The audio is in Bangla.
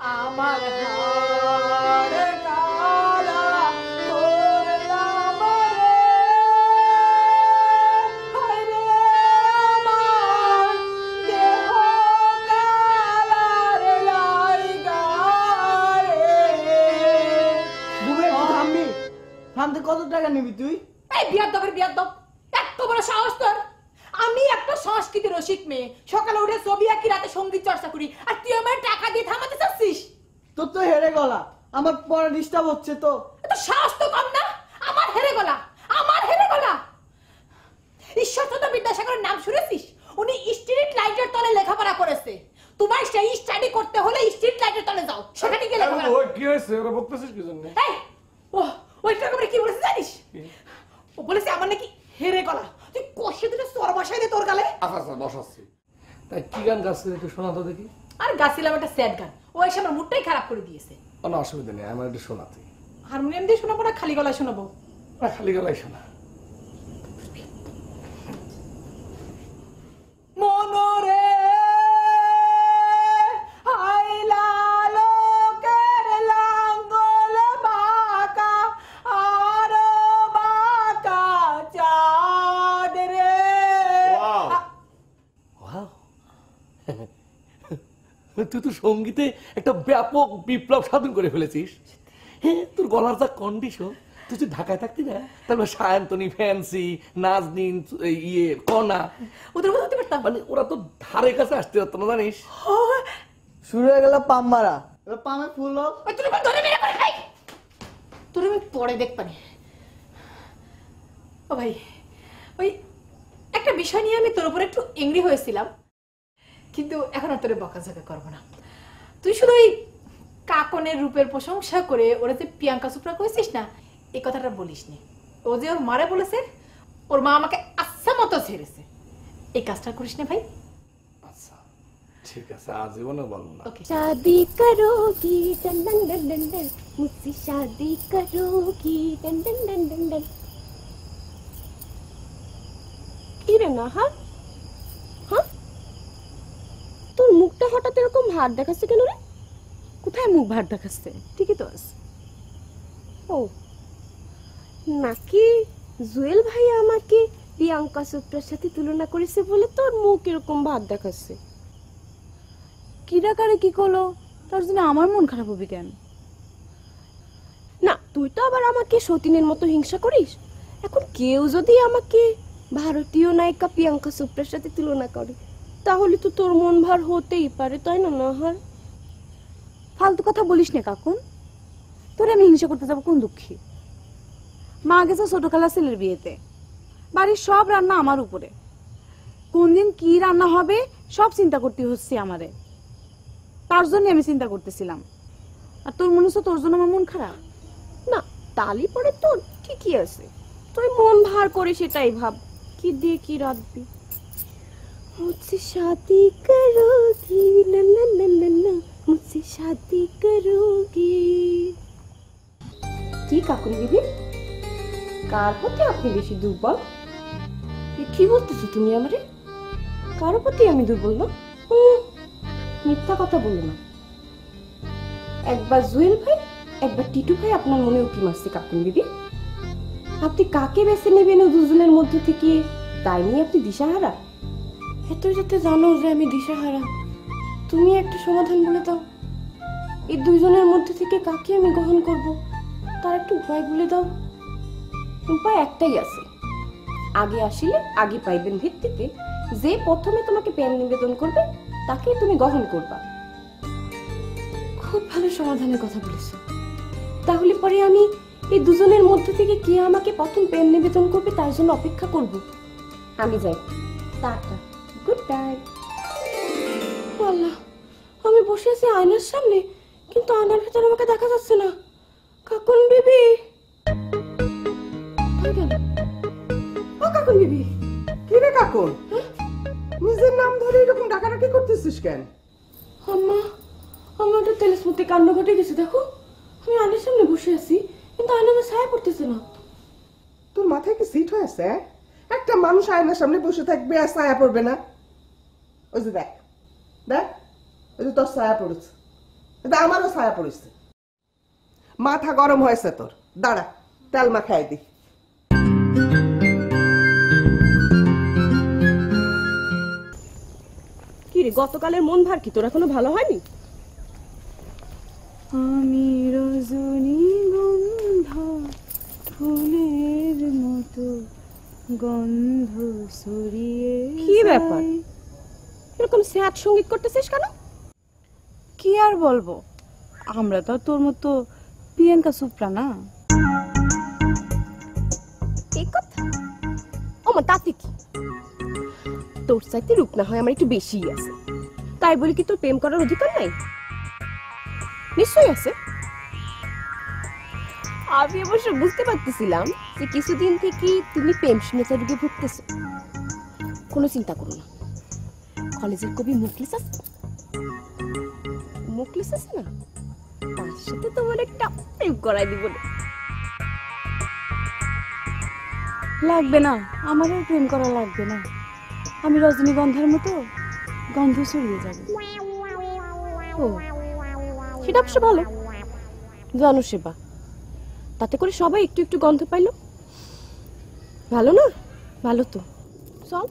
আমার হাড় কালা করলাম রে, হায়রে আমার দেহ কালার লাইগা রে। বুবে থামবি, থামতে কত টাকা নিবি তুই? এই বিয়াদ্দব এত বড় সাহস তোর! আমি একটা সংস্কৃতি রসিক মেয়ে, সকালে উঠে ছবি আঁকি, রাতে সঙ্গীত চর্চা করি, আর তুই আমার টাকা দিয়ে থামাতে চাচ্ছিস? তোর তো হেরে গলা, আমার পরে ডিস্টার্ব হচ্ছে তো। এত সাহস তো কম না? আমার হেরে গলা! ঈশ্বরচন্দ্র বিদ্যাসাগরের নাম শুনেছিস? উনি স্ট্রিট লাইটের তলে লেখাপড়া করেছে। তোমার সেই স্টাডি করতে হলে স্ট্রিট লাইটের তলে যাও, সেখানে গিয়ে লেখাপড়া। ওই কি হয়েছে? ওরা বলতেছিস কি জন্য? এই ওইটা করে কি বলেছে জানিস? ও বলেছে আমার নাকি হেরে গলা। তুই কষে দিলে তোর বাসায় দে তোর গালে। আচ্ছা বসাচ্ছি। তাই কি গান গাচ্ছিস একটু শোনা তো দেখি। আর গাছিলাম একটা স্যাড গান, ও এসে আমার মুডটাই খারাপ করে দিয়েছে। কোনো অসুবিধা নেই, আমার একটু শোনাতে। হারমোনিয়াম দিয়ে শোনাবো না খালি গলায় শোনাবো? খালি গলায় শোনা। মনরে আইলা লোকের লাঙ্গল বাঁকা, আর বাঁকা চাঁদ রে। তুই তো সঙ্গীতে একটা ব্যাপক বিপ্লব সাধন করে ফেলেছিস। হ্যাঁ, তোর গলার যা কন্ডিশন, তুই যদি ঢাকায় থাকতি না, তারপর সায়ন্তনী, ফ্যান্সি, নাজনীন, কনা, ওদের মতো হতে পারতাম। মানে ওরা তো ধারে কাছে আসতে পারতো না, জানিস? শুরু হয়ে গেল পাম মারা, এবার পামে ফুল হোক। তোর আমি পরে দেখবানি। ও ভাই, ওই একটা বিষয় নিয়ে আমি তোর উপর একটু এংরি হয়েছিলাম, কিন্তু এখন আর তোরে বকাঝকা করবো না। তুই শুধু ওই কাকনের রূপের প্রশংসা করে ওরা যে প্রিয়াঙ্কা চোপড়া করেছিস না, এই কথাটা বলিস নি। ও যে ওর মারে বলেছে, ওর মা আমাকে আচ্ছা মতো ছেড়েছে, এই কাজটা করিস না ভাই। আচ্ছা ঠিক আছে, আজীবনে বলবো না। शादी करोगी done done done done done, मुझसे शादी करोगी done done done done done. কি রে না হ্যাঁ? তোর মুখটা হঠাৎ এরকম ভার দেখাচ্ছে কেন রে? কোথায় মুখ ভার দেখাচ্ছে? ঠিকই তো আছে। ও নাকি জুয়েল ভাই আমাকে প্রিয়াঙ্কা চোপড়ার সাথে তুলনা করেছে বলে তোর মুখ এরকম ভার দেখাচ্ছে? কিরাকারে কি করলো তার জন্য আমার মন খারাপ হবে কেন? না তুই তো আবার আমাকে সতীনের মতো হিংসা করিস। এখন কেউ যদি আমাকে ভারতীয় নায়িকা প্রিয়াঙ্কা চোপড়ার সাথে তুলনা করে, তাহলে তো তোর মন ভার হতেই পারে, তাই না? নাহার ফালতু কথা বলিস না কাকুন, তোরে আমি হিংসা করতে যাবো কোন দুঃখী? মা গেছে ছোট খালা ছেলের বিয়েতে, বাড়ির সব রান্না আমার উপরে, কোন দিন কি রান্না হবে সব চিন্তা করতে হচ্ছে আমারে। তার জন্য আমি চিন্তা করতেছিলাম। আর তোর মনে হচ্ছে তোর জন্য আমার মন খারাপ? না তালি পরে তোর ঠিকই আছে, তুই মন ভার করে সেটাই ভাব, কি দিয়ে কি রাখবি। मुझसे शादी करोगी ना ना ना ना ना, मुझसे शादी करोगी। কি কাকুরি দিদি, কার প্রতি আপনি বেশি দুর্বল? কি বলতেছো তুমি আমারে? কার প্রতি আমি দুর্বল না? মিথ্যা কথা বলো না। একবার জুয়েল ভাই একবার টিটু ভাই আপনার মনে উকি মারছে কাকুন দিদি। আপনি কাকে বেছে নেবেন ও দুজনের মধ্যে থেকে, তাই নিয়ে আপনি দিশাহারা? এত যাতে জানো যে আমি দিশাহারা, তুমি একটা সমাধান বলে দাও। এই দুইজনের মধ্যে থেকে কাকে আমি গ্রহণ করব, তার একটু উপায় বলে দাও। উপায় একটাই আছে, আগে আসিলে আগে পাইবেন ভিত্তিতে যে প্রথমে তোমাকে প্রেম নিবেদন করবে তাকেই তুমি গ্রহণ করবা। খুব ভালো সমাধানের কথা বলেছো। তাহলে পরে আমি এই দুজনের মধ্যে থেকে কে আমাকে প্রথম প্রেম নিবেদন করবে তার জন্য অপেক্ষা করব। আমি যাই, টাটা, গুড বাই। আল্লাহ, আমি বসে আছি আয়নার সামনে, কিন্তু আয়নার ভেতরে আমাকে দেখা যাচ্ছে না। কাকুন বিবি, ও কাকুন বিবি। কি রে কাকুন, নিজের নাম ধরে এরকম ডাকাডাকি করতেছিস কেন? আম্মা, আমার একটা তেলস্মৃতি কাণ্ড ঘটে গেছে। দেখো, আমি আয়নার সামনে বসে আছি, কিন্তু আয়না আমার ছায়া পড়তেছে না। তোর মাথায় কি সিট হয়েছে? একটা মানুষ আয়নার সামনে বসে থাকবে আর ছায়া পড়বে না? ওই যে দেখ দেখ, ওই যে তোর ছায়া পড়েছে। এটা আমারও ছায়া পড়েছে। মাথা গরম হয়েছে তোর, দাঁড়া তেল মাখাই দি। কি রে, গতকালের মন ভার কি তোর এখনো ভালো হয়নি? আমি রজনীগন্ধা ফুলের মতো গন্ধ ছড়িয়ে কি ব্যাপার, এরকম স্যাড সঙ্গীত করতেছিস কেন? কি আর বলবো, আমরা তো আর তোর মতো প্রিয়াঙ্কা চোপড়া না। এই কথা আমার তাতে কি, তোর চাইতে রূপ না হয় আমার একটু বেশি আছে, তাই বলি কি তোর প্রেম করার অধিকার নাই? নিশ্চয়ই আছে। আমি অবশ্য বুঝতে পারতেছিলাম যে কিছুদিন থেকে তুমি প্রেম শূন্যতা রোগে ভুগতেছো। কোনো চিন্তা করো না, কলেজের কবি মুখলিস আছে না, তার সাথে তোমার একটা প্রেম করাই দিব না। লাগবে না, আমারও প্রেম করা লাগবে না, আমি রজনীগন্ধার মতো গন্ধ ছড়িয়ে যাবে। ও, সেটা অবশ্য ভালো, জনসেবা, তাতে করে সবাই একটু একটু গন্ধ পাইলো। ভালো না? ভালো তো, চল।